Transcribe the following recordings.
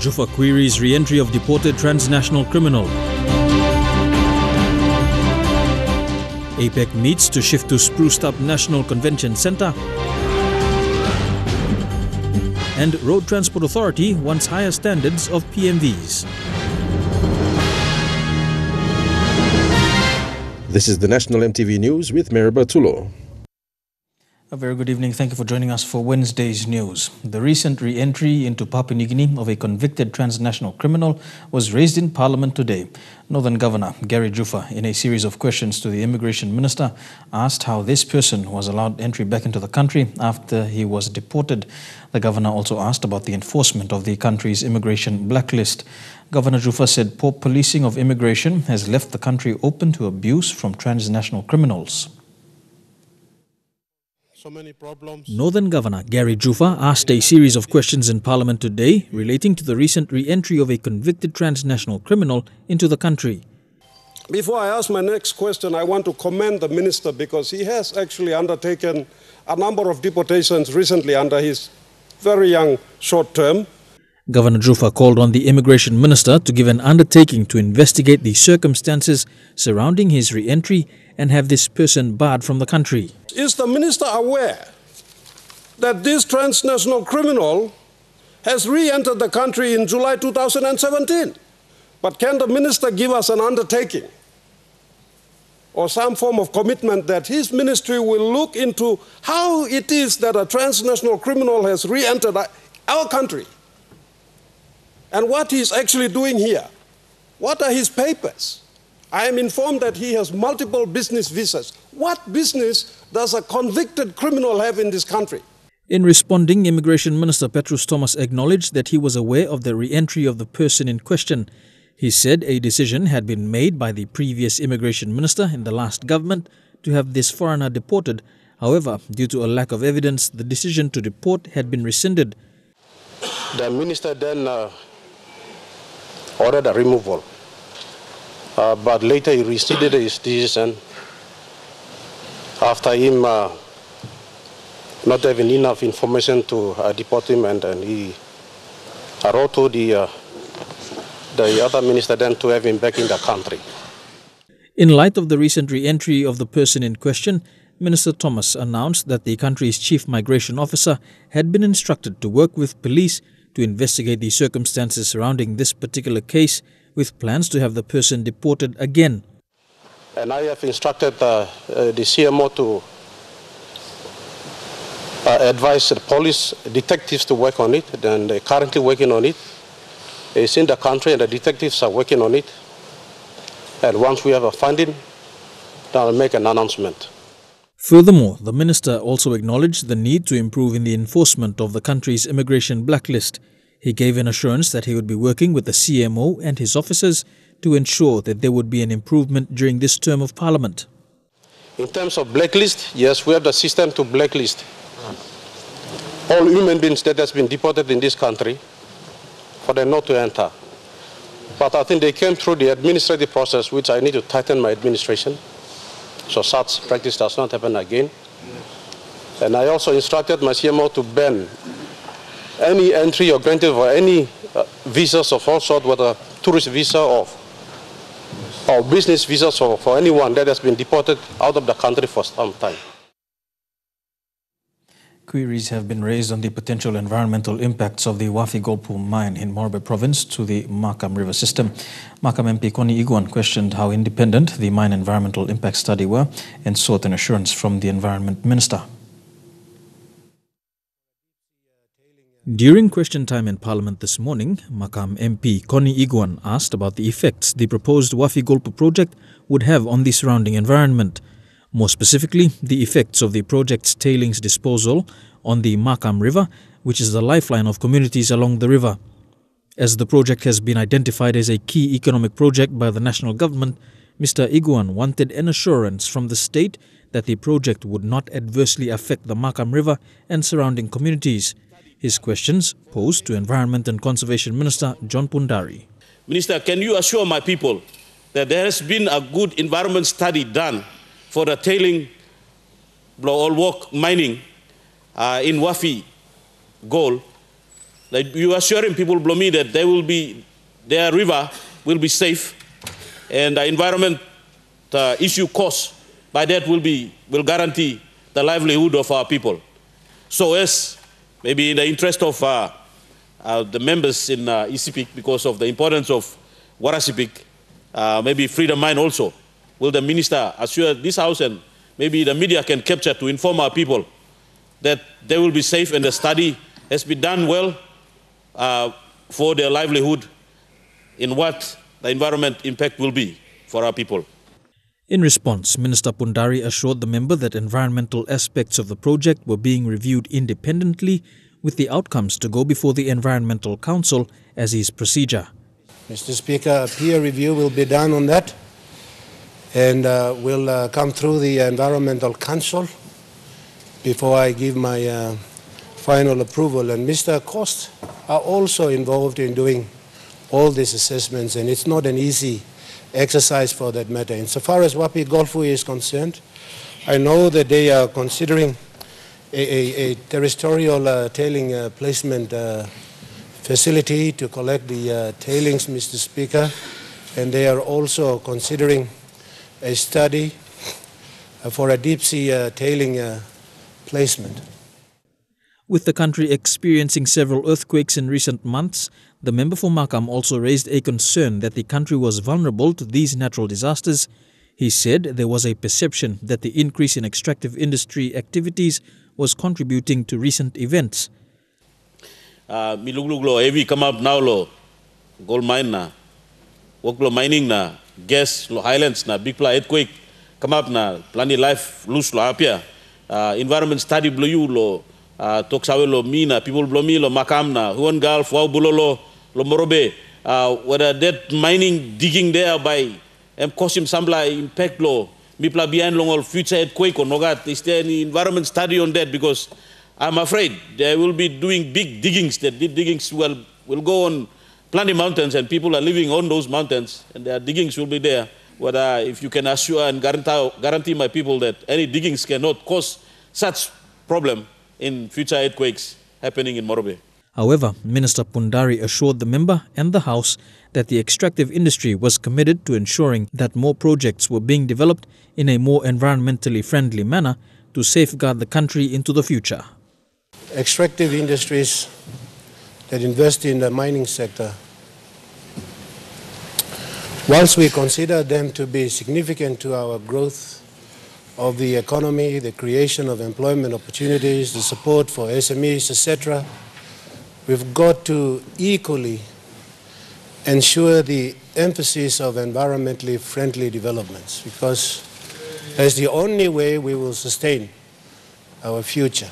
Juffa queries re-entry of deported transnational criminal. APEC meets to shift to spruced up National Convention Centre. And Road Transport Authority wants higher standards of PMVs. This is the National EMTV News with Meribah Tulo. A very good evening. Thank you for joining us for Wednesday's news. The recent re-entry into Papua New Guinea of a convicted transnational criminal was raised in Parliament today. Northern Governor Gary Juffa, in a series of questions to the Immigration Minister, asked how this person was allowed entry back into the country after he was deported. The Governor also asked about the enforcement of the country's immigration blacklist. Governor Juffa said poor policing of immigration has left the country open to abuse from transnational criminals. Northern Governor Gary Juffa asked a series of questions in Parliament today relating to the recent re-entry of a convicted transnational criminal into the country. Before I ask my next question, I want to commend the Minister because he has actually undertaken a number of deportations recently under his very young short term. Governor Juffa called on the Immigration Minister to give an undertaking to investigate the circumstances surrounding his re-entry and have this person barred from the country. Is the Minister aware that this transnational criminal has re-entered the country in July 2017? But can the Minister give us an undertaking or some form of commitment that his ministry will look into how it is that a transnational criminal has re-entered our country and what he's actually doing here? What are his papers? I am informed that he has multiple business visas. What business does a convicted criminal have in this country? In responding, Immigration Minister Petrus Thomas acknowledged that he was aware of the re-entry of the person in question. He said a decision had been made by the previous Immigration Minister in the last government to have this foreigner deported. However, due to a lack of evidence, the decision to deport had been rescinded. The Minister then ordered a removal. But later he rescinded his decision after him not having enough information to deport him, and he wrote to the other minister then to have him back in the country. In light of the recent re-entry of the person in question, Minister Thomas announced that the country's chief migration officer had been instructed to work with police to investigate the circumstances surrounding this particular case, with plans to have the person deported again. And I have instructed the CMO to advise the police detectives to work on it, and they're currently working on it. It's in the country and the detectives are working on it. And once we have a finding, then I'll make an announcement. Furthermore, the minister also acknowledged the need to improve in the enforcement of the country's immigration blacklist. He gave an assurance that he would be working with the CMO and his officers to ensure that there would be an improvement during this term of Parliament. In terms of blacklist, yes, we have the system to blacklist all human beings that has been deported in this country for them not to enter. But I think they came through the administrative process, which I need to tighten my administration, so such practice does not happen again. And I also instructed my CMO to ban any entry or granted for any visas of all sorts, whether tourist visa or business visas for anyone that has been deported out of the country for some time. Queries have been raised on the potential environmental impacts of the Wafi-Golpu mine in Morbe province to the Makam River system. Makam MP Connie Iguan questioned how independent the mine environmental impact study were and sought an assurance from the Environment Minister. During question time in Parliament this morning, Makam MP Connie Iguan asked about the effects the proposed Wafi-Golpu project would have on the surrounding environment. More specifically, the effects of the project's tailings disposal on the Makam River, which is the lifeline of communities along the river. As the project has been identified as a key economic project by the national government, Mr. Iguan wanted an assurance from the state that the project would not adversely affect the Makam River and surrounding communities. His questions posed to Environment and Conservation Minister John Pundari. Minister, can you assure my people that there has been a good environment study done for the tailing blow-all walk mining in Wafi Gold like you assuring people Blomi that their river will be safe, and the environment issue cost by that will guarantee the livelihood of our people. So as maybe in the interest of the members in ECPIC, because of the importance of Warasipik, maybe freedom mind also, will the minister assure this house, and maybe the media can capture to inform our people that they will be safe and the study has been done well for their livelihood in what the environment impact will be for our people. In response, Minister Pundari assured the member that environmental aspects of the project were being reviewed independently, with the outcomes to go before the Environmental Council as is procedure. Mr. Speaker, a peer review will be done on that, and will come through the Environmental Council before I give my final approval. And Mr. Cost are also involved in doing all these assessments, and it's not an easy exercise for that matter. Insofar as Wapi Golfu is concerned, I know that they are considering a terrestrial tailing placement facility to collect the tailings, Mr. Speaker, and they are also considering a study for a deep sea tailing placement. With the country experiencing several earthquakes in recent months, the member for Makam also raised a concern that the country was vulnerable to these natural disasters. He said there was a perception that the increase in extractive industry activities was contributing to recent events. Miluglo heavy come up now lo gold mine na, worklo mining na, gas lo highlands na, big pla earthquake come up na, planet life lose lo apia, environment study blow you lo, toksawe lo mina, people blow me lo Makam na, huan gulf, wow bulolo lo morobe, whether that mining digging there by cause him sambla impact lo, mipla behind long future earthquake or nogat. Is there any environment study on that? Because I'm afraid they will be doing big diggings. That big diggings will go on Planet Mountains, and people are living on those mountains, and their diggings will be there. Whether if you can assure and guarantee my people that any diggings cannot cause such problem in future earthquakes happening in Morobe. However, Minister Pundari assured the member and the House that the extractive industry was committed to ensuring that more projects were being developed in a more environmentally friendly manner to safeguard the country into the future. Extractive industries that invest in the mining sector, whilst we consider them to be significant to our growth of the economy, the creation of employment opportunities, the support for SMEs, etc., we've got to equally ensure the emphasis of environmentally friendly developments, because that's the only way we will sustain our future.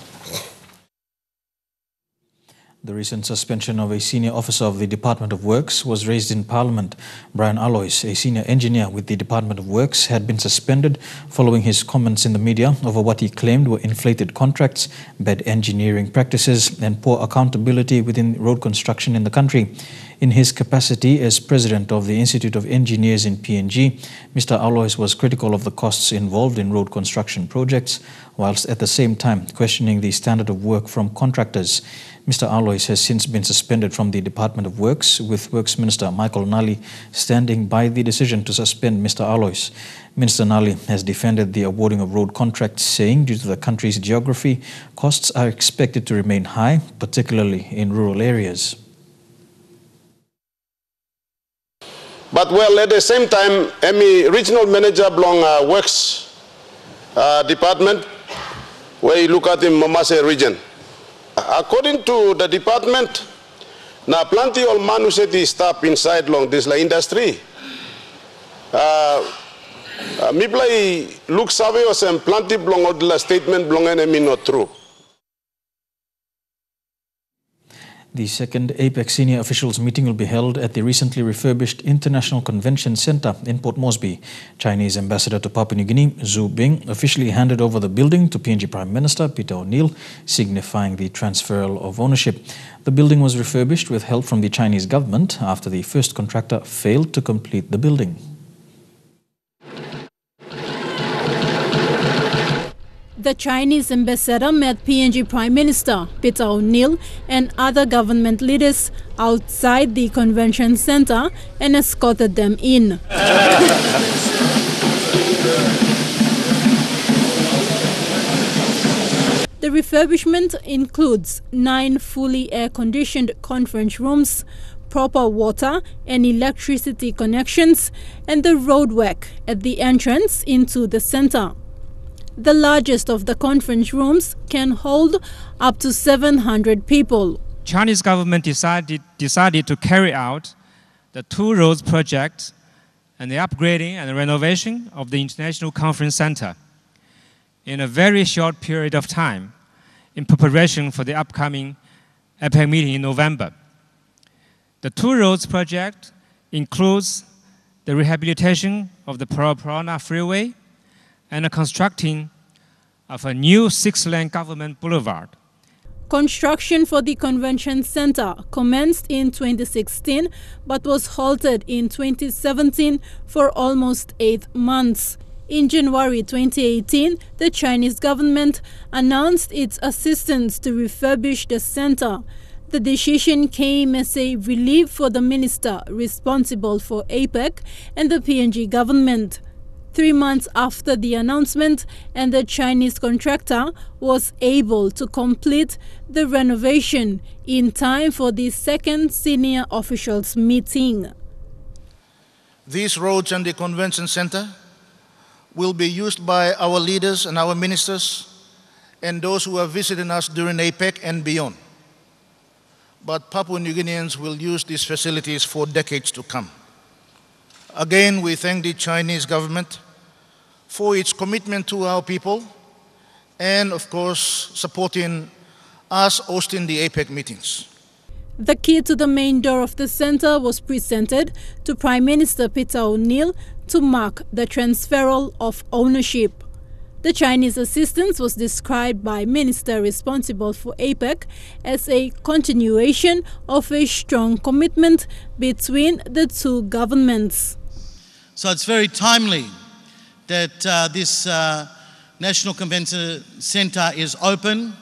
The recent suspension of a senior officer of the Department of Works was raised in Parliament. Brian Alois, a senior engineer with the Department of Works, had been suspended following his comments in the media over what he claimed were inflated contracts, bad engineering practices, and poor accountability within road construction in the country. In his capacity as president of the Institute of Engineers in PNG, Mr. Alois was critical of the costs involved in road construction projects, whilst at the same time questioning the standard of work from contractors. Mr. Alois has since been suspended from the Department of Works, with Works Minister Michael Nally standing by the decision to suspend Mr. Alois. Minister Nally has defended the awarding of road contracts, saying due to the country's geography, costs are expected to remain high, particularly in rural areas. But well, at the same time, Emmy regional manager belong Works department, where you look at the Momase region. According to the department, na plenty of manuseti staff inside long this la industry. Mi play look survey was and plenty belong of the statement belong enemy not true. The second APEC senior officials meeting will be held at the recently refurbished International Convention Centre in Port Moresby. Chinese Ambassador to Papua New Guinea, Zhu Bing, officially handed over the building to PNG Prime Minister Peter O'Neill, signifying the transferal of ownership. The building was refurbished with help from the Chinese government after the first contractor failed to complete the building. The Chinese ambassador met PNG Prime Minister Peter O'Neill and other government leaders outside the convention center and escorted them in. The refurbishment includes 9 fully air-conditioned conference rooms, proper water and electricity connections, and the roadwork at the entrance into the center. The largest of the conference rooms can hold up to 700 people. Chinese government decided to carry out the 2 roads project and the upgrading and renovation of the International Conference Center in a very short period of time in preparation for the upcoming APEC meeting in November. The 2 roads project includes the rehabilitation of the Purana Freeway and the constructing of a new 6-lane government boulevard. Construction for the convention center commenced in 2016 but was halted in 2017 for almost 8 months. In January 2018, the Chinese government announced its assistance to refurbish the center. The decision came as a relief for the minister responsible for APEC and the PNG government. 3 months after the announcement, and the Chinese contractor was able to complete the renovation in time for the second senior officials meeting. These roads and the convention center will be used by our leaders and our ministers and those who are visiting us during APEC and beyond. But Papua New Guineans will use these facilities for decades to come. Again, we thank the Chinese government for its commitment to our people and, of course, supporting us hosting the APEC meetings. The key to the main door of the center was presented to Prime Minister Peter O'Neill to mark the transferal of ownership. The Chinese assistance was described by Minister responsible for APEC as a continuation of a strong commitment between the 2 governments. So it's very timely that this National Convention Centre is open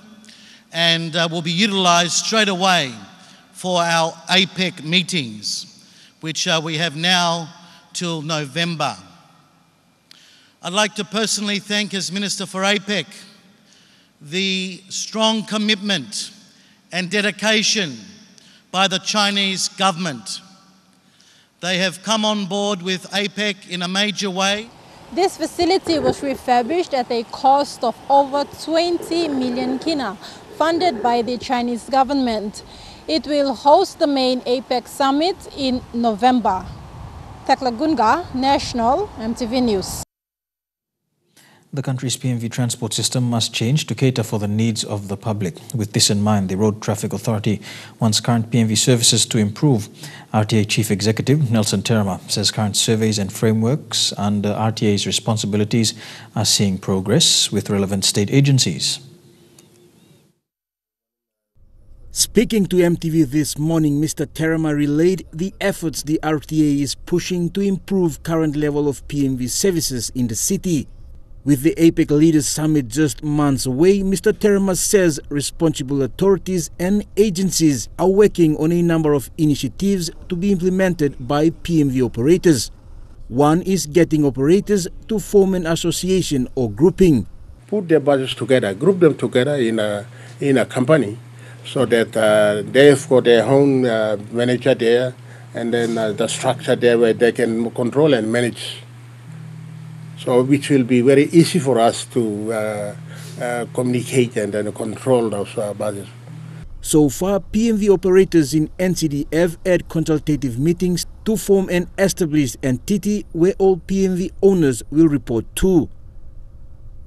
and will be utilised straight away for our APEC meetings, which we have now till November. I'd like to personally thank, as Minister for APEC, the strong commitment and dedication by the Chinese government. They have come on board with APEC in a major way. This facility was refurbished at a cost of over 20 million kina, funded by the Chinese government. It will host the main APEC summit in November. Taklagunga, National, EMTV News. The country's PMV transport system must change to cater for the needs of the public. With this in mind, the Road Traffic Authority wants current PMV services to improve. RTA Chief Executive Nelson Terama says current surveys and frameworks under RTA's responsibilities are seeing progress with relevant state agencies. Speaking to MTV this morning, Mr. Terama relayed the efforts the RTA is pushing to improve current level of PMV services in the city. With the APEC Leaders Summit just months away, Mr. Terama says responsible authorities and agencies are working on a number of initiatives to be implemented by PMV operators. One is getting operators to form an association or grouping. Put their budgets together, group them together in a company so that they've got their own manager there and then the structure there where they can control and manage. So which will be very easy for us to communicate and then control those budgets. So far, PMV operators in NCD have had consultative meetings to form an established entity where all PMV owners will report to.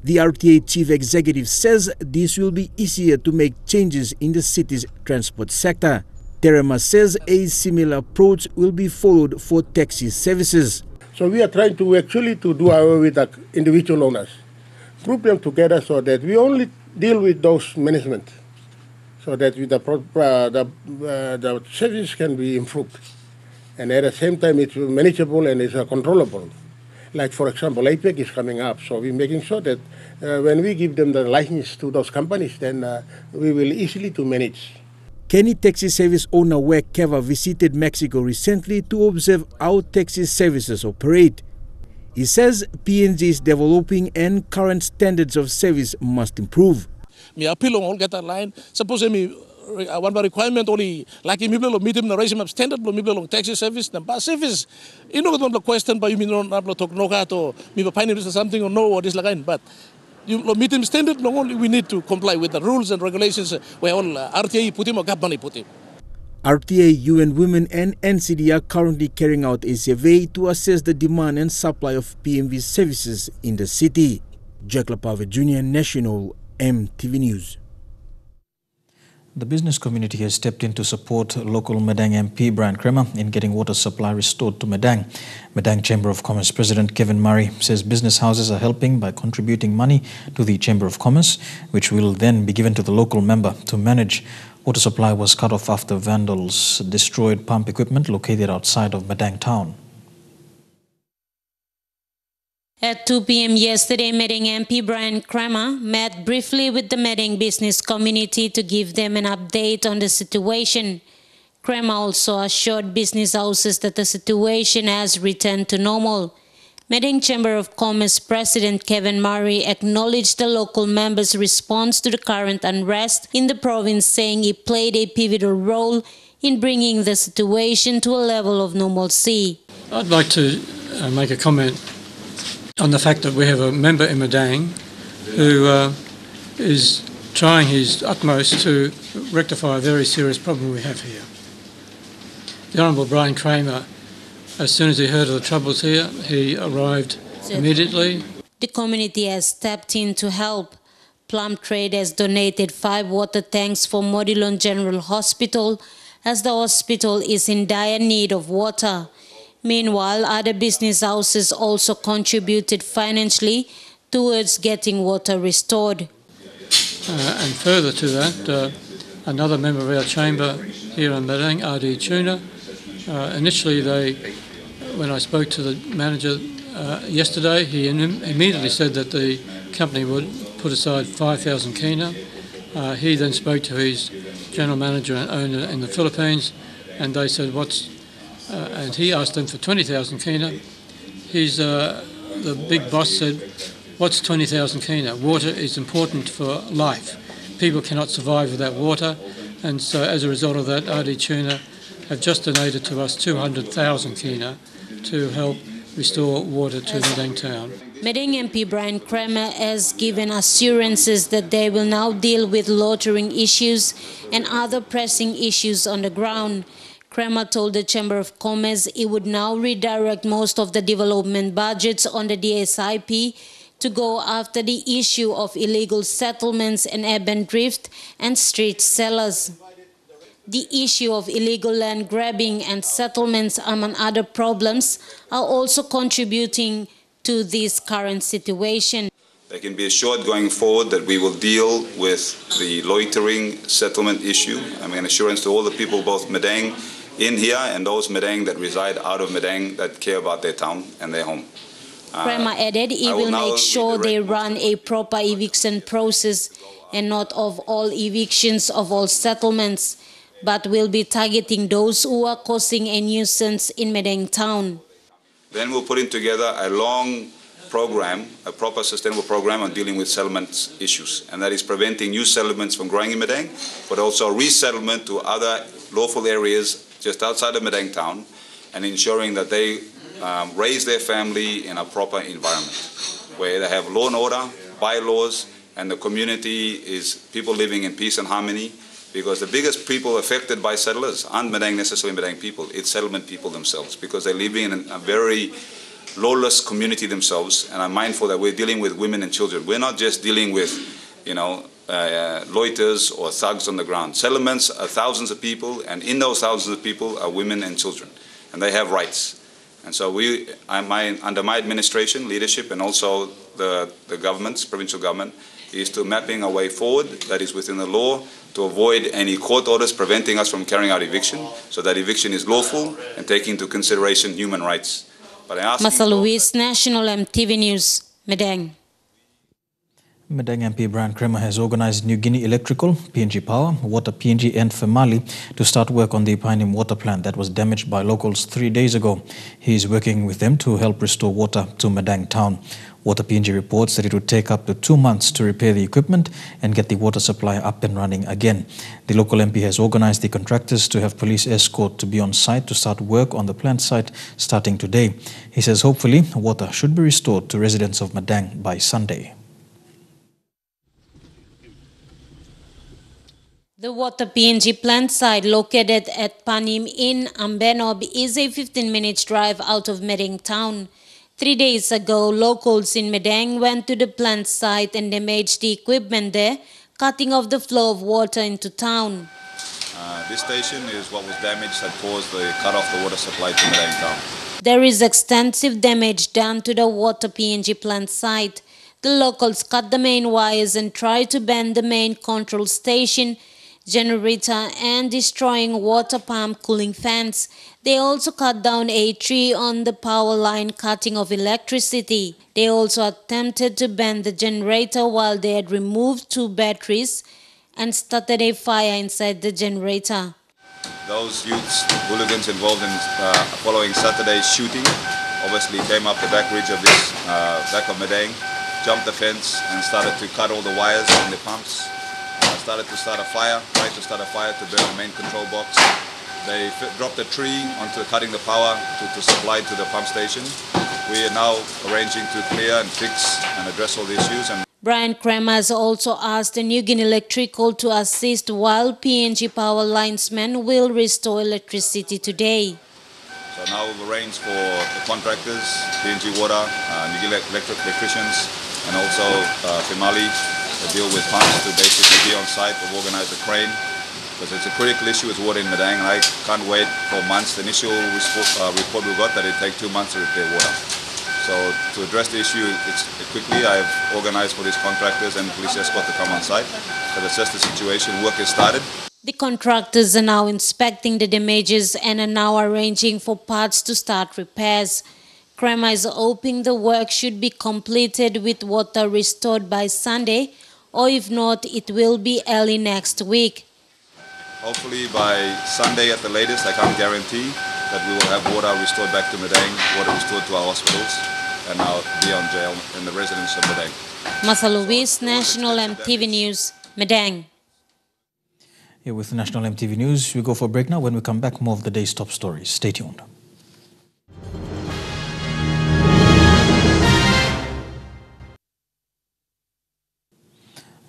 The RTA Chief Executive says this will be easier to make changes in the city's transport sector. Terama says a similar approach will be followed for taxi services. So we are trying to actually to do away with the individual owners, group them together so that we only deal with those management, so that with the service can be improved, and at the same time it's manageable and it's controllable, Like, for example, APEC is coming up, so we're making sure that when we give them the license to those companies, then we will easily to manage. Kenny taxi service owner Wek Keva visited Mexico recently to observe how taxi services operate. He says PNG is developing and current standards of service must improve. Me appeal on get that line. Suppose me one requirement only like me below medium the regime of standard me below taxi service the bus service. You know the question by you mean not talk no to me pioneer something or no or this like but you meet them standard no only we need to comply with the rules and regulations where all RTA put him or money put him. RTA, UN Women and NCD are currently carrying out a survey to assess the demand and supply of PMV services in the city. Jack Lapave Jr., National EMTV News. The business community has stepped in to support local Madang MP Brian Kremer in getting water supply restored to Madang. Madang Chamber of Commerce President Kevin Murray says business houses are helping by contributing money to the Chamber of Commerce, which will then be given to the local member to manage. Water supply was cut off after vandals destroyed pump equipment located outside of Madang town. At 2 p.m. yesterday, Madang MP Brian Kremer met briefly with the Madang business community to give them an update on the situation. Kremer also assured business houses that the situation has returned to normal. Madang Chamber of Commerce President Kevin Murray acknowledged the local members' response to the current unrest in the province, saying he played a pivotal role in bringing the situation to a level of normalcy. I'd like to make a comment on the fact that we have a member in Madang who is trying his utmost to rectify a very serious problem we have here. The Honourable Brian Kremer, as soon as he heard of the troubles here, he arrived immediately. The community has stepped in to help. Plum Trade has donated 5 water tanks for Modilon General Hospital as the hospital is in dire need of water. Meanwhile, other business houses also contributed financially towards getting water restored. And further to that, another member of our chamber here in Madang, R.D. Tuna, initially when I spoke to the manager yesterday, he immediately said that the company would put aside 5,000 kina. He then spoke to his general manager and owner in the Philippines, and they said, and he asked them for 20,000 kina. The big boss said, what's 20,000 kina? Water is important for life. People cannot survive without water, and so as a result of that, RD Tuna have just donated to us 200,000 kina to help restore water to Madang town. Madang MP Brian Kremer has given assurances that they will now deal with loitering issues and other pressing issues on the ground. Kremer told the Chamber of Commerce he would now redirect most of the development budgets on the DSIP to go after the issue of illegal settlements and urban drift and street sellers. The issue of illegal land grabbing and settlements, among other problems, are also contributing to this current situation. They can be assured going forward that we will deal with the loitering settlement issue. I mean, assurance to all the people, both Madang in here and those Madang that reside out of Madang that care about their town and their home. Kremer added he will make sure they run a proper eviction process and not of all evictions of all settlements, but will be targeting those who are causing a nuisance in Madang town. Then we'll put in together a long program, a proper sustainable program on dealing with settlement issues, and that is preventing new settlements from growing in Madang, but also resettlement to other lawful areas just outside of Madang town, and ensuring that they raise their family in a proper environment where they have law and order, bylaws, and the community is people living in peace and harmony, because the biggest people affected by settlers aren't Madang necessarily Madang people, it's settlement people themselves, because they're living in a very lawless community themselves, and I'm mindful that we're dealing with women and children. We're not just dealing with, loiters or thugs on the ground. Settlements are thousands of people, and in those thousands of people are women and children, and they have rights. And so under my administration, leadership, and also the government's, provincial government, is to mapping a way forward that is within the law to avoid any court orders preventing us from carrying out eviction, so that eviction is lawful and taking into consideration human rights. But I'm asking Masa Luis, National EMTV News, Medang. Medang MP Brian Kremer has organized New Guinea Electrical, PNG Power, Water PNG and Femali to start work on the Pioneer water plant that was damaged by locals 3 days ago. He is working with them to help restore water to Medang town. Water PNG reports that it would take up to 2 months to repair the equipment and get the water supply up and running again. The local MP has organized the contractors to have police escort to be on site to start work on the plant site starting today. He says hopefully water should be restored to residents of Medang by Sunday. The Water PNG plant site located at Panim in Ambenob is a 15-minute drive out of Medang town. 3 days ago, locals in Medang went to the plant site and damaged the equipment there, cutting off the flow of water into town. This station is what was damaged that caused the cut off the water supply to Medang town. There is extensive damage done to the Water PNG plant site. The locals cut the main wires and tried to bend the main control station, generator and destroying water pump cooling fans. They also cut down a tree on the power line, cutting off electricity. They also attempted to bend the generator while they had removed 2 batteries and started a fire inside the generator. Those youths, hooligans involved in following Saturday's shooting, obviously came up the back ridge of this back of Medang, jumped the fence and started to cut all the wires on the pumps. Tried to start a fire to burn the main control box. They dropped a tree onto cutting the power to supply to the pump station. We are now arranging to clear and fix and address all the issues. And Brian Kremer has also asked the New Guinea Electrical to assist while PNG Power linesmen will restore electricity today. So now we've arranged for the contractors, PNG Water, New Guinea electricians, and also Femali to deal with pumps to basically be on site to organize the crane, because it's a critical issue with water in Medang, and I can't wait for months. The initial report we got that it takes 2 months to repair water. So to address the issue quickly, I've organized for these contractors and police escort to come on site to assess the situation. Work has started. The contractors are now inspecting the damages and are now arranging for parts to start repairs. Kremer is hoping the work should be completed with water restored by Sunday, or if not, it will be early next week. Hopefully by Sunday at the latest. I can't guarantee that we will have water restored back to Medang, water restored to our hospitals and our Beyond Jail and the residents of Medang. Masa Luis, National EMTV News, Medang. Here with National EMTV News, we go for a break now. When we come back, more of the day's top stories. Stay tuned.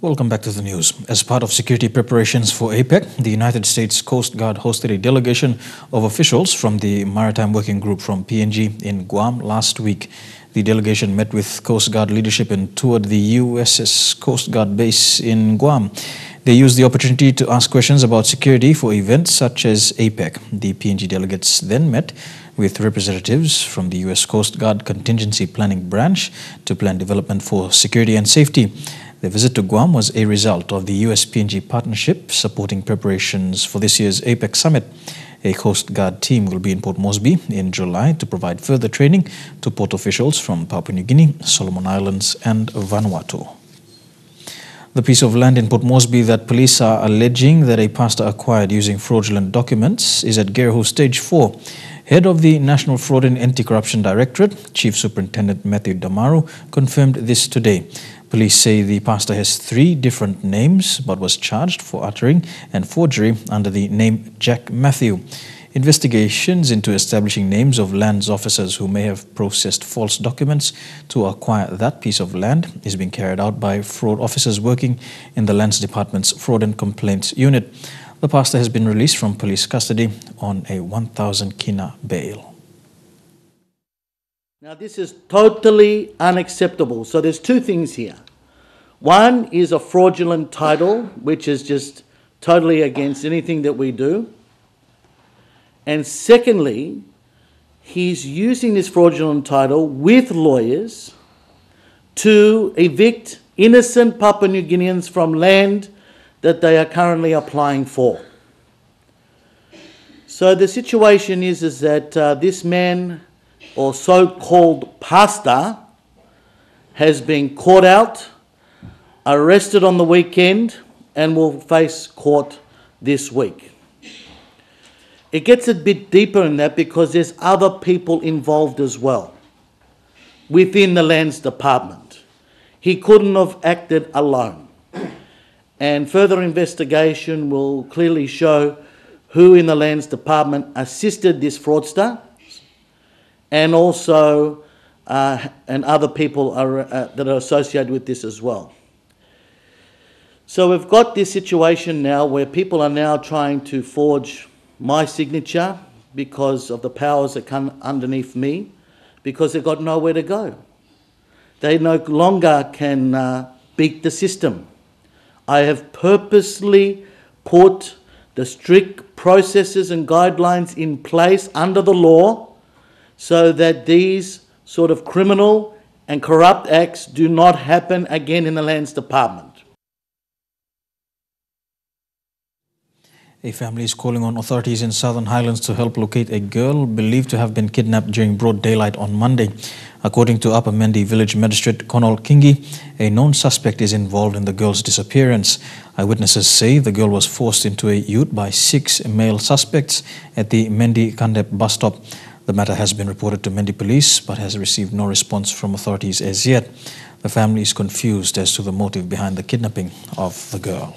Welcome back to the news. As part of security preparations for APEC, the United States Coast Guard hosted a delegation of officials from the Maritime Working Group from PNG in Guam last week. The delegation met with Coast Guard leadership and toured the USS Coast Guard base in Guam. They used the opportunity to ask questions about security for events such as APEC. The PNG delegates then met with representatives from the US Coast Guard Contingency Planning Branch to plan development for security and safety. The visit to Guam was a result of the US-PNG partnership supporting preparations for this year's APEC summit. A Coast Guard team will be in Port Moresby in July to provide further training to port officials from Papua New Guinea, Solomon Islands and Vanuatu. The piece of land in Port Moresby that police are alleging that a pastor acquired using fraudulent documents is at Gearhoo Stage 4. Head of the National Fraud and Anti-Corruption Directorate, Chief Superintendent Matthew Damaru, confirmed this today. Police say the pastor has 3 different names but was charged for uttering and forgery under the name Jack Matthew. Investigations into establishing names of lands officers who may have processed false documents to acquire that piece of land is being carried out by fraud officers working in the Lands Department's Fraud and Complaints Unit. The pastor has been released from police custody on a 1,000 kina bail. Now this is totally unacceptable. So there's 2 things here. One is a fraudulent title, which is just totally against anything that we do. And secondly, he's using this fraudulent title with lawyers to evict innocent Papua New Guineans from land that they are currently applying for. So the situation is that this man or so-called pastor has been caught out, arrested on the weekend, and will face court this week. It gets a bit deeper in that because there's other people involved as well within the Lands Department. He couldn't have acted alone. And further investigation will clearly show who in the Lands Department assisted this fraudster, and also and other people that are associated with this as well. So we've got this situation now where people are now trying to forge my signature because of the powers that come underneath me, because they've got nowhere to go. They no longer can beat the system. I have purposely put the strict processes and guidelines in place under the law so that these sort of criminal and corrupt acts do not happen again in the Lands Department. A family is calling on authorities in Southern Highlands to help locate a girl believed to have been kidnapped during broad daylight on Monday. According to Upper Mendi Village Magistrate Conal Kingi, a known suspect is involved in the girl's disappearance. Eyewitnesses say the girl was forced into a ute by 6 male suspects at the Mendi Kandep bus stop. The matter has been reported to Mendi Police but has received no response from authorities as yet. The family is confused as to the motive behind the kidnapping of the girl.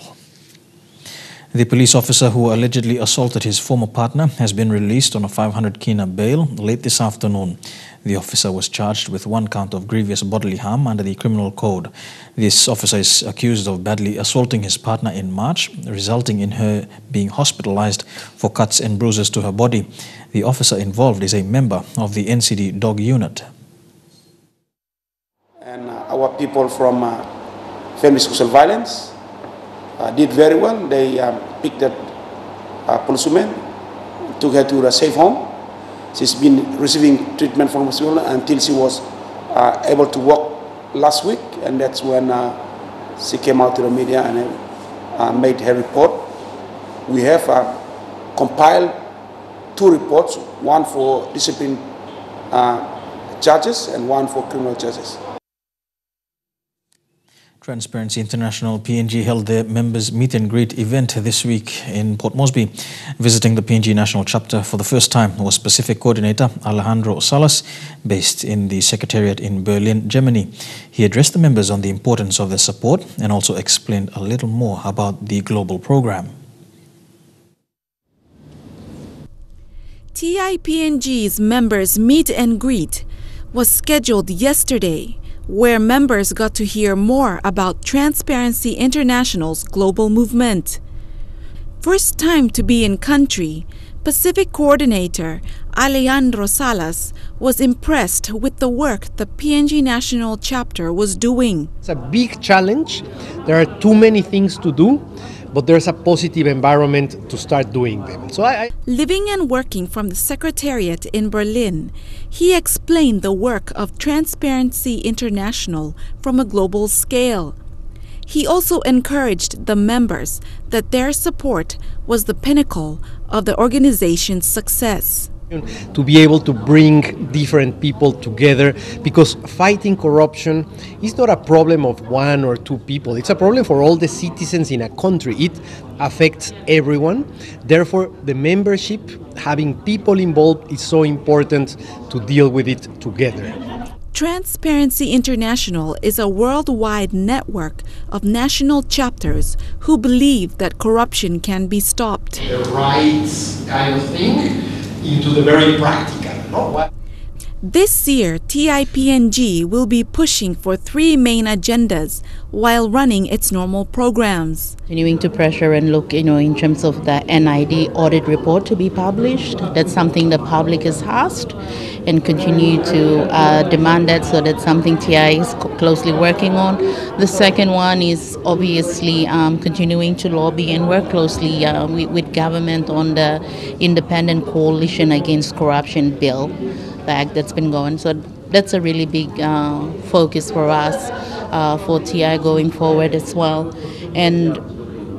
The police officer who allegedly assaulted his former partner has been released on a 500 kina bail late this afternoon. The officer was charged with 1 count of grievous bodily harm under the criminal code. This officer is accused of badly assaulting his partner in March, resulting in her being hospitalized for cuts and bruises to her body. The officer involved is a member of the NCD dog unit. And our people from Family Social Violence did very well. They picked that policewoman, took her to a safe home. She's been receiving treatment from hospital until she was able to walk last week, and that's when she came out to the media and made her report. We have compiled 2 reports, one for discipline charges and one for criminal charges. Transparency International PNG held their members meet and greet event this week in Port Moresby. Visiting the PNG National Chapter for the first time was Pacific Coordinator Alejandro Salas, based in the Secretariat in Berlin, Germany. He addressed the members on the importance of their support and also explained a little more about the global program. TIPNG's members meet and greet was scheduled yesterday, where members got to hear more about Transparency International's global movement. First time to be in country, Pacific Coordinator Alejandro Salas was impressed with the work the PNG National Chapter was doing. It's a big challenge. There are too many things to do, but there's a positive environment to start doing them. Living and working from the Secretariat in Berlin, he explained the work of Transparency International from a global scale. He also encouraged the members that their support was the pinnacle of the organization's success. To be able to bring different people together, because fighting corruption is not a problem of 1 or 2 people. It's a problem for all the citizens in a country. It affects everyone. Therefore, the membership, having people involved, is so important to deal with it together. Transparency International is a worldwide network of national chapters who believe that corruption can be stopped. The rights kind of thing into the very practical. No? This year, TIPNG will be pushing for 3 main agendas while running its normal programs. Continuing to pressure and look, in terms of the NID audit report to be published. That's something the public has asked, and continue to demand that, so that's something TI is closely working on. The second one is obviously continuing to lobby and work closely with government on the Independent Coalition Against Corruption bill, the act that's been going. So that's a really big focus for us, for TI going forward as well. And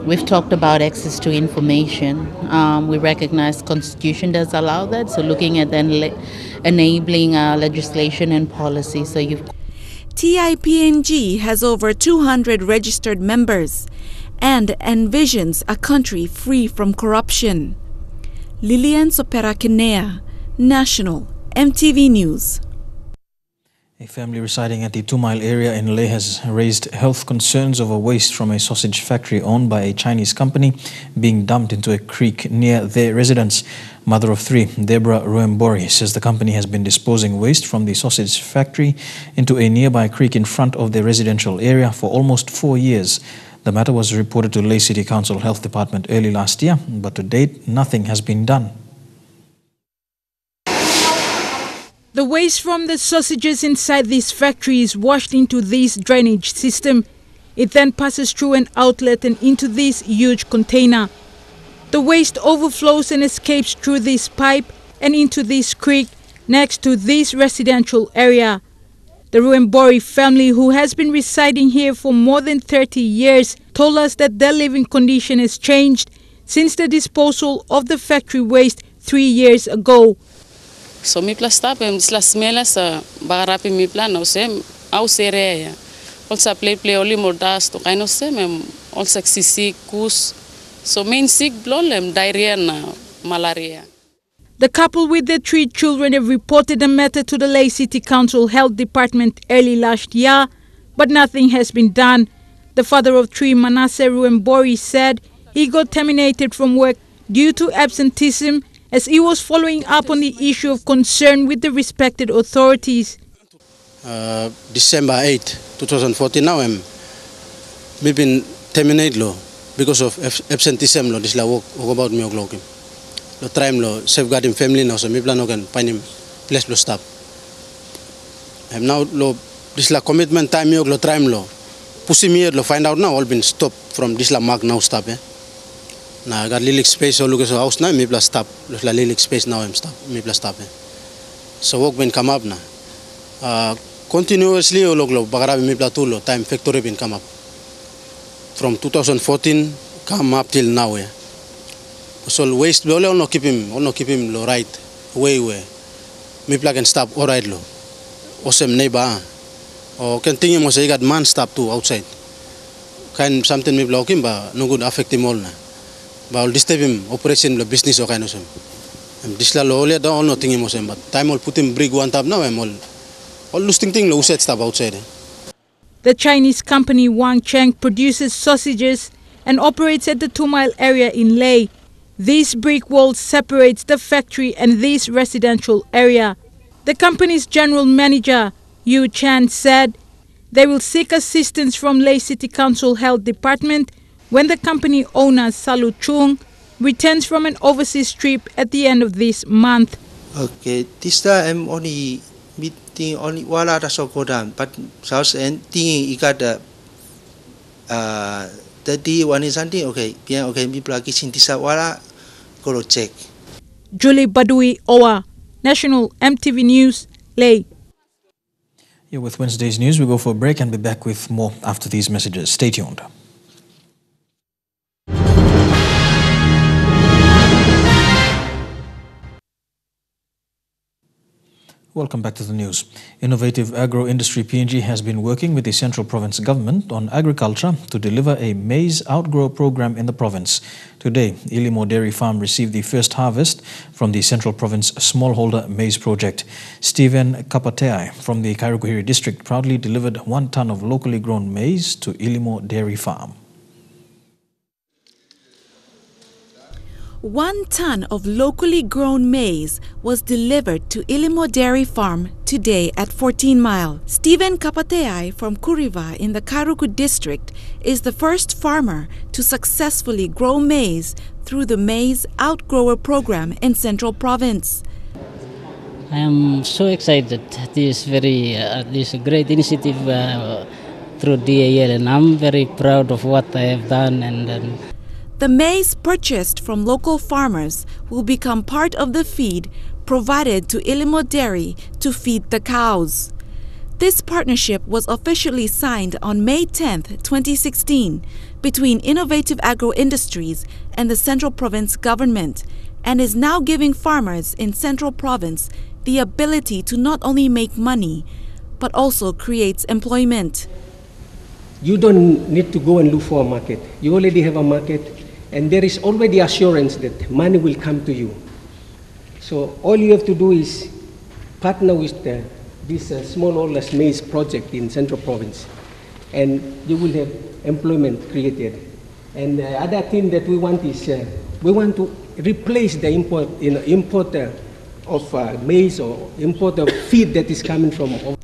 We've talked about access to information. We recognize Constitution does allow that, so looking at then enabling legislation and policy. So you've TIPNG has over 200 registered members and envisions a country free from corruption. Lilian Sopera-Kinea, National, MTV News. A family residing at the 2 Mile area in Leh has raised health concerns over waste from a sausage factory owned by a Chinese company being dumped into a creek near their residence. Mother of 3, Deborah Ruembori, says the company has been disposing waste from the sausage factory into a nearby creek in front of their residential area for almost 4 years. The matter was reported to Leh City Council Health Department early last year, but to date, nothing has been done. The waste from the sausages inside this factory is washed into this drainage system. It then passes through an outlet and into this huge container. The waste overflows and escapes through this pipe and into this creek next to this residential area. The Ruembori family, who has been residing here for more than 30 years, told us that their living condition has changed since the disposal of the factory waste 3 years ago. So mi plastap la smela sa bagarapi mi plano sem au sereya. Also play oli modas to kaino sem also sisi kus. So main sick blolem diarrhea na malaria. The couple with their 3 children have reported the matter to the Leh City Council Health Department early last year, but nothing has been done. The father of 3, Manasseh Ruembori, said he got terminated from work due to absenteeism as he was following up on the issue of concern with the respected authorities. December 8, 2014, now we've been terminated because of absenteeism. This is work about me. Lo try lo safeguarding family now, so me plan can find him place lo stop. Now lo this la commitment time lo try lo pussy me lo find out now all been stopped from this la mark now stop. Na got little space so look at house now me plus stop la little space now stop me plus stop. So work been come up na. Continuously lo bagarabi me plus tulo time factory been come up from 2014 come up till now. So waste we all not keep him lo right way me plug and stop all right lo osem neighbor or continue mo say got man stop too outside kind something me block him but no good affect him all na but disturb him operation lo business or kind of some this la lo all don't nothing him osem but time all put him brig one tab now all losing thing lo set stop outside. The Chinese company Wang Cheng produces sausages and operates at the 2 Mile area in Leh. This brick wall separates the factory and this residential area. The company's general manager, Yu Chan, said they will seek assistance from Leh City Council Health Department when the company owner, Salu Chung, returns from an overseas trip at the end of this month. Okay, this time I'm only meeting only wala so go down, but south end thing you got the 31 is something okay, yeah, okay, me plug in this wala. Go check. Julie Badui Owa, National MTV News, Leh. Here with Wednesday's news, we go for a break and be back with more after these messages. Stay tuned. Welcome back to the news. Innovative Agro Industry PNG has been working with the Central Province Government on agriculture to deliver a maize outgrow program in the province. Today, Ilimo Dairy Farm received the first harvest from the Central Province Smallholder Maize Project. Stephen Kapateai from the Kairukuhiri district proudly delivered 1 ton of locally grown maize to Ilimo Dairy Farm. 1 ton of locally grown maize was delivered to Ilimo Dairy Farm today at 14 Mile. Stephen Kapateai from Kuriva in the Kairuku district is the first farmer to successfully grow maize through the Maize Outgrower program in Central Province. I am so excited. This is a great initiative through DAL, and I'm very proud of what I have done. The maize purchased from local farmers will become part of the feed provided to Ilimo Dairy to feed the cows. This partnership was officially signed on May 10, 2016, between Innovative Agro Industries and the Central Province government, and is now giving farmers in Central Province the ability to not only make money, but also creates employment. You don't need to go and look for a market. You already have a market, and there is already assurance that money will come to you. So all you have to do is partner with this smallholders maize project in Central Province, and you will have employment created. And the other thing that we want is we want to replace the importer of maize or import of feed that is coming from.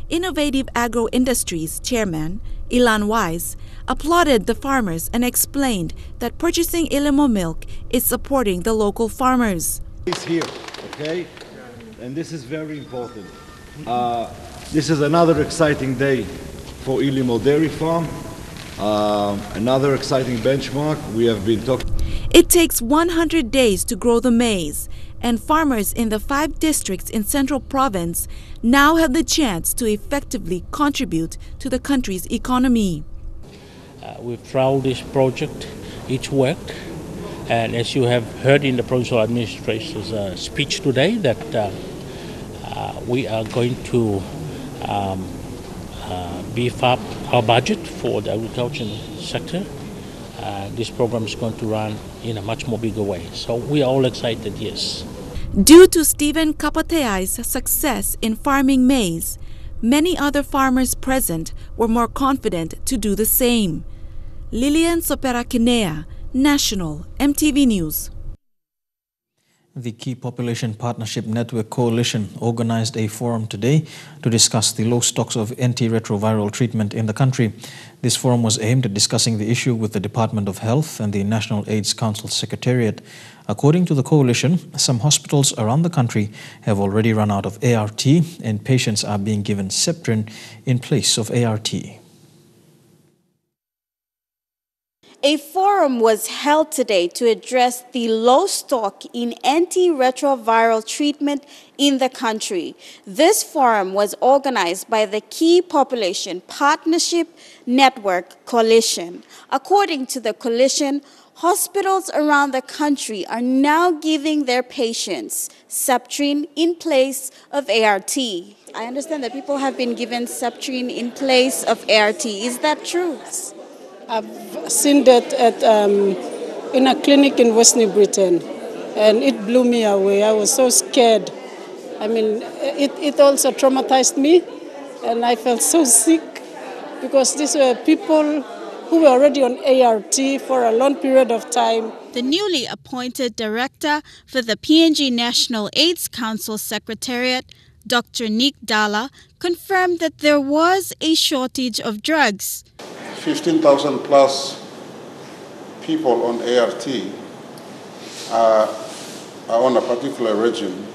Innovative Agro Industries Chairman Ilan Wise applauded the farmers and explained that purchasing Ilimo milk is supporting the local farmers. It's here, okay? And this is very important. This is another exciting day for Ilimo Dairy Farm. Another exciting benchmark. We have been talking. It takes 100 days to grow the maize, and farmers in the 5 districts in Central Province now have the chance to effectively contribute to the country's economy. We've trialed this project. It's worked. And as you have heard in the provincial administrator's speech today, that we are going to beef up our budget for the agriculture sector. This program is going to run in a much more bigger way. So we are all excited, yes. Due to Stephen Kapateai's success in farming maize, many other farmers present were more confident to do the same. Lilian Sopera-Kinea, National, MTV News. The Key Population Partnership Network Coalition organized a forum today to discuss the low stocks of antiretroviral treatment in the country. This forum was aimed at discussing the issue with the Department of Health and the National AIDS Council Secretariat. According to the coalition, some hospitals around the country have already run out of ART and patients are being given Septrin in place of ART. A forum was held today to address the low stock in antiretroviral treatment in the country. This forum was organized by the Key Population Partnership Network Coalition. According to the coalition, hospitals around the country are now giving their patients Septrin in place of ART. I understand that people have been given Septrin in place of ART. Is that true? I've seen that in a clinic in West New Britain, and it blew me away. I was so scared. I mean, it also traumatized me, and I felt so sick because these were people who were already on ART for a long period of time. The newly appointed director for the PNG National AIDS Council Secretariat, Dr. Nick Dalla, confirmed that there was a shortage of drugs. 15,000 plus people on ART are on a particular regime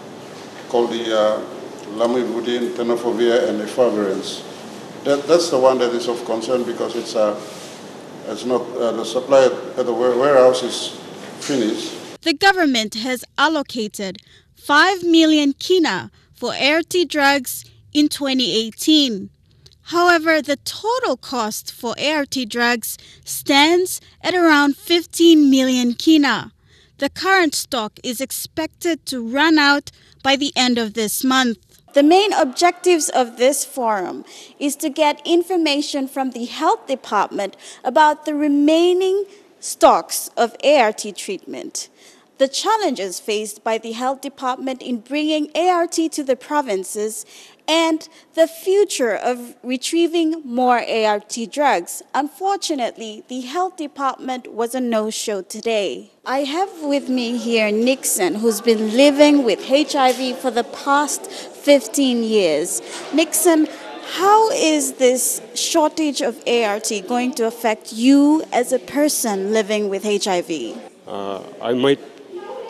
called the lamivudine, tenofovir, and efavirenz. That's the one that is of concern because it's not the supply at the warehouse is finished. The government has allocated 5 million kina for ART drugs in 2018. However, the total cost for ART drugs stands at around 15 million kina. The current stock is expected to run out by the end of this month. The main objectives of this forum is to get information from the health department about the remaining stocks of ART treatment, the challenges faced by the health department in bringing ART to the provinces, and the future of retrieving more ART drugs. Unfortunately, the health department was a no-show today. I have with me here Nixon, who's been living with HIV for the past 15 years. Nixon, how is this shortage of ART going to affect you as a person living with HIV? I might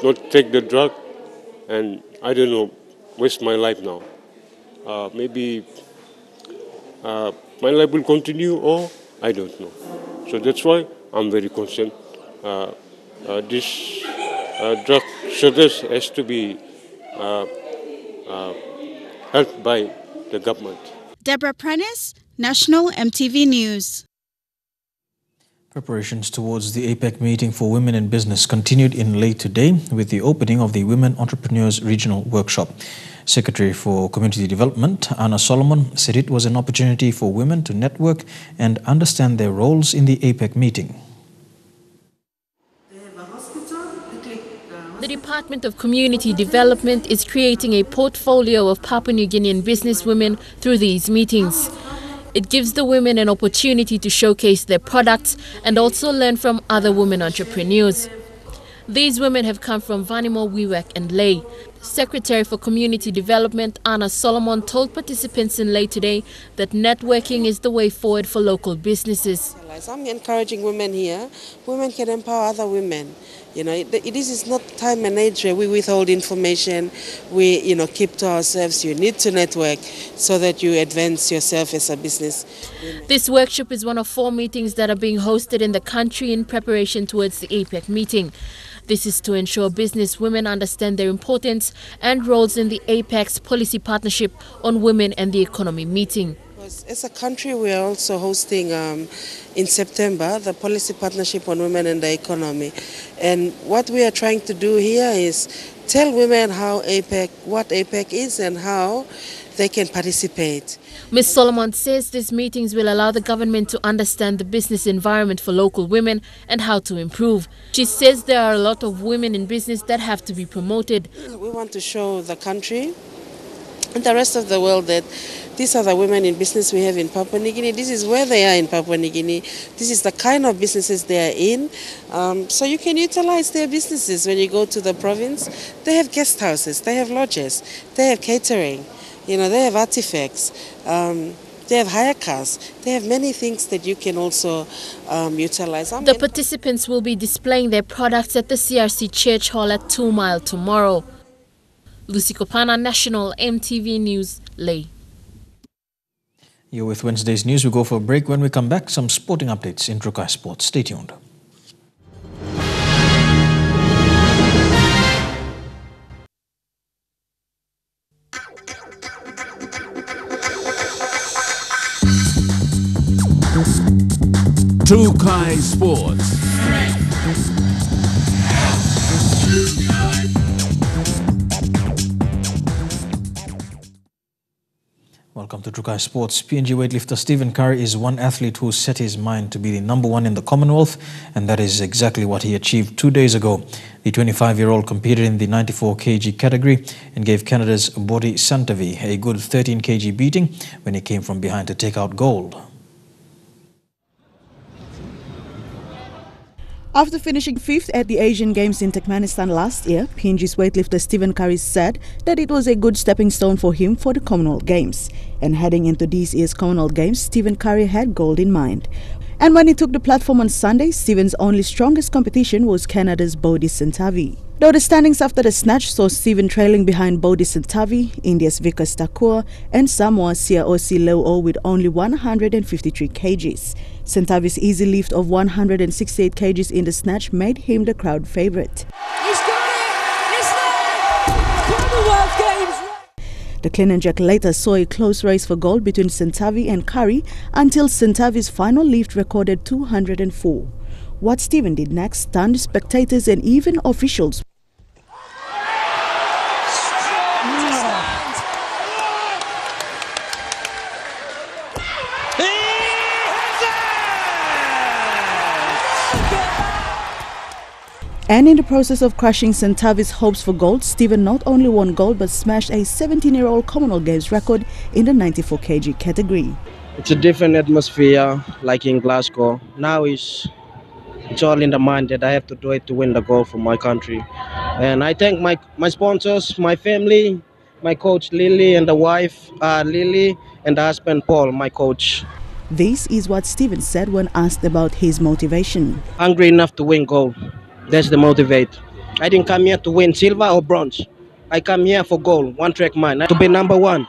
not take the drug and I don't know, waste my life now. Maybe my life will continue or I don't know. So that's why I'm very concerned. This drug shortage has to be helped by the government. Deborah Prentice, National EMTV News. Preparations towards the APEC meeting for women in business continued in late today with the opening of the Women Entrepreneurs Regional Workshop. Secretary for Community Development, Anna Solomon, said it was an opportunity for women to network and understand their roles in the APEC meeting. The Department of Community Development is creating a portfolio of Papua New Guinean businesswomen through these meetings. It gives the women an opportunity to showcase their products and also learn from other women entrepreneurs. These women have come from Vanimo, Wewak and Ley. Secretary for Community Development Anna Solomon told participants in Ley today that networking is the way forward for local businesses. I'm encouraging women here. Women can empower other women. This is not time and age where we withhold information, we keep to ourselves. You need to network so that you advance yourself as a business. This workshop is one of 4 meetings that are being hosted in the country in preparation towards the APEC meeting. This is to ensure business women understand their importance and roles in the APEC's policy partnership on women and the economy meeting. As a country, we are also hosting in September the policy partnership on women and the economy. And what we are trying to do here is tell women what APEC is and how they can participate. Ms. Solomon says these meetings will allow the government to understand the business environment for local women and how to improve. She says there are a lot of women in business that have to be promoted. We want to show the country and the rest of the world that these are the women in business we have in Papua New Guinea. This is where they are in Papua New Guinea. This is the kind of businesses they are in. So you can utilize their businesses when you go to the province. They have guest houses, they have lodges, they have catering, they have artifacts, they have hire cars. They have many things that you can also utilize. The participants will be displaying their products at the CRC Church Hall at 2 Mile tomorrow. Lucy Kopana, National EMTV News, Ley. You're with Wednesday's news. We go for a break. When we come back, some sporting updates in Trukai Sports. Stay tuned. Trukai Sports. Welcome to Trukai Sports. PNG weightlifter Stephen Curry is one athlete who set his mind to be the #1 in the Commonwealth, and that is exactly what he achieved 2 days ago. The 25-year-old competed in the 94 kg category and gave Canada's Bodi Santavi a good 13 kg beating when he came from behind to take out gold. After finishing 5th at the Asian Games in Turkmenistan last year, PNG's weightlifter Stephen Curry said that it was a good stepping stone for him for the Commonwealth Games. And heading into this year's Commonwealth Games, Stephen Curry had gold in mind. And when he took the platform on Sunday, Stephen's only strongest competition was Canada's Bodi Santavi. Though the standings after the snatch saw Stephen trailing behind Bodi Santavi, India's Vikas Thakur, and Samoa's Siaosi Leo with only 153 kgs. Santavi's easy lift of 168 kgs in the snatch made him the crowd favourite. He's got it! He's there! Commonwealth Games! The clean and jerk later saw a close race for gold between Santavi and Curry until Santavi's final lift recorded 204. What Stephen did next stunned spectators and even officials. And in the process of crushing Santavi's hopes for gold, Stephen not only won gold but smashed a 17-year-old Commonwealth Games record in the 94 kg category. It's a different atmosphere like in Glasgow. Now it's all in the mind that I have to do it to win the gold for my country. And I thank my sponsors, my family, my coach Lily and the wife Lily and the husband Paul, my coach. This is what Stephen said when asked about his motivation. Hungry enough to win gold. That's the motivate. I didn't come here to win silver or bronze. I come here for gold, one track mind, to be #1.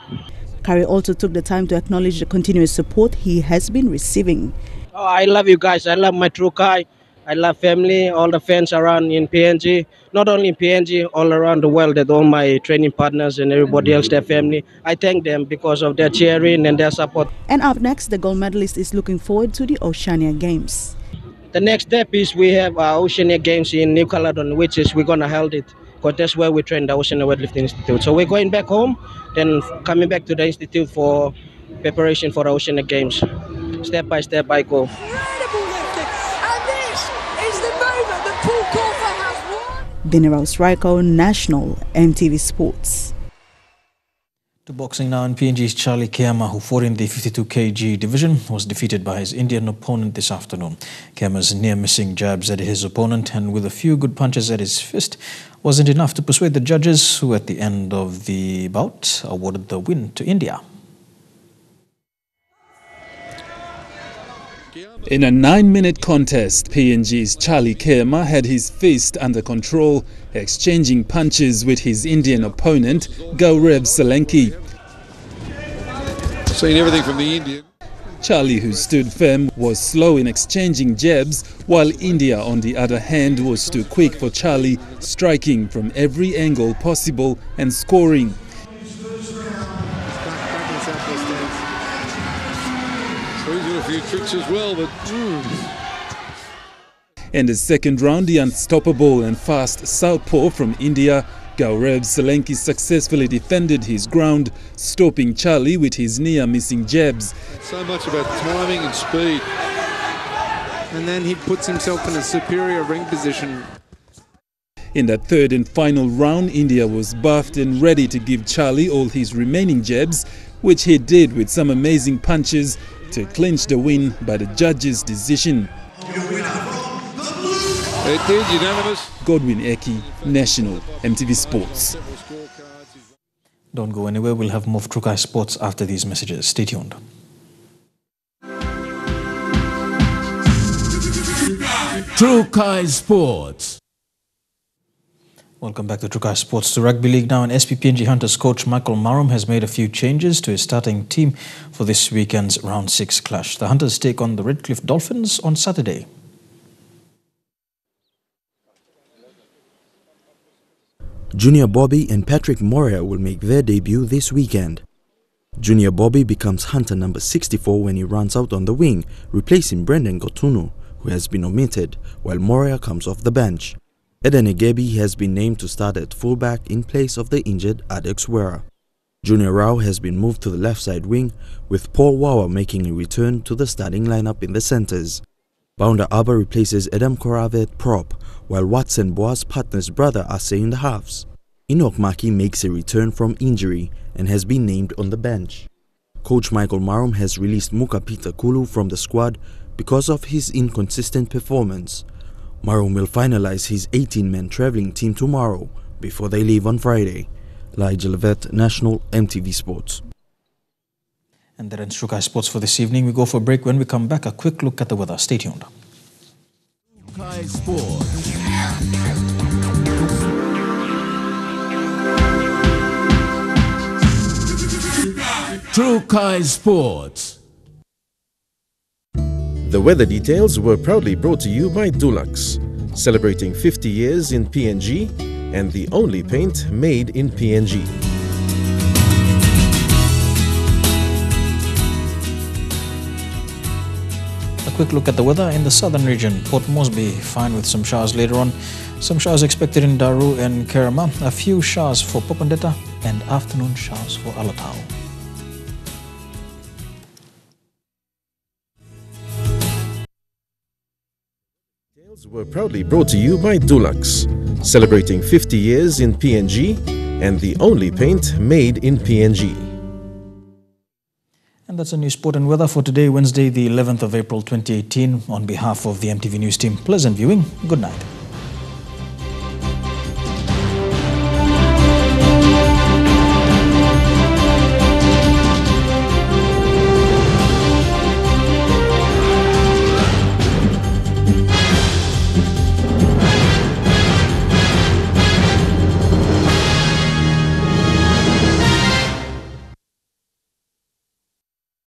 Curry also took the time to acknowledge the continuous support he has been receiving. Oh, I love you guys. I love my Trukai. I love family, all the fans around in PNG, not only in PNG, all around the world, that all my training partners and everybody else, their family. I thank them because of their cheering and their support. And up next, the gold medalist is looking forward to the Oceania Games. The next step is we have our Oceania Games in New Caledon, which is we're going to hold it because that's where we train the Oceania Weightlifting Institute. So we're going back home, then coming back to the institute for preparation for the Oceania Games. Step by step, I go. Dineraus Raiko, National, EMTV Sports. To boxing now, and PNG's Charlie Keama, who fought in the 52 kg division, was defeated by his Indian opponent this afternoon. Keama's near-missing jabs at his opponent and with a few good punches at his fist wasn't enough to persuade the judges, who at the end of the bout awarded the win to India. In a 9-minute contest, PNG's Charlie Keama had his fist under control, exchanging punches with his Indian opponent, Gaurav Solanki. Seen everything from the Indian. Charlie, who stood firm, was slow in exchanging jabs, while India, on the other hand, was too quick for Charlie, striking from every angle possible and scoring. A few tricks as well, but In the second round, the unstoppable and fast southpaw from India, Gaurav Solanki, successfully defended his ground, stopping Charlie with his near-missing jabs. so much about timing and speed. And then he puts himself in a superior ring position. In the third and final round, India was buffed and ready to give Charlie all his remaining jabs, which he did with some amazing punches to clinch the win by the judges' decision. It did, unanimous. Godwin Eki, National, EMTV Sports. Don't go anywhere, we'll have more of Trukai Sports after these messages. Stay tuned. Trukai Sports. Welcome back to Trukai Sports. To Rugby League now, and SPPNG Hunters coach Michael Marum has made a few changes to his starting team for this weekend's Round 6 clash. The Hunters take on the Redcliffe Dolphins on Saturday. Junior Bobby and Patrick Moria will make their debut this weekend. Junior Bobby becomes Hunter number 64 when he runs out on the wing, replacing Brendan Gotunu, who has been omitted, while Moria comes off the bench. Eden Egebi has been named to start at fullback in place of the injured Adex Wera. Junior Rao has been moved to the left side wing, with Paul Wawa making a return to the starting lineup in the centres. Bounder Abba replaces Adam Korave at prop, while Watson Boas partners brother Ase in the halves. Enoch Maki makes a return from injury and has been named on the bench. Coach Michael Marum has released Muka Peter Kulu from the squad because of his inconsistent performance. Marum will finalize his 18-man travelling team tomorrow before they leave on Friday. Elijah Levet, National, EMTV Sports. And that ends Trukai Sports for this evening. We go for a break. When we come back, a quick look at the weather. Stay tuned. Trukai Sports. Trukai Sports. The weather details were proudly brought to you by Dulux, celebrating 50 years in PNG and the only paint made in PNG. A quick look at the weather in the southern region. Port Moresby, fine with some showers later on. Some showers expected in Daru and Kerama. A few showers for Popondetta and afternoon showers for Alatau. Were proudly brought to you by Dulux, celebrating 50 years in PNG and the only paint made in PNG. And that's a new sport and weather for today, Wednesday, the 11th of April 2018. On behalf of the EMTV News team, pleasant viewing. Good night.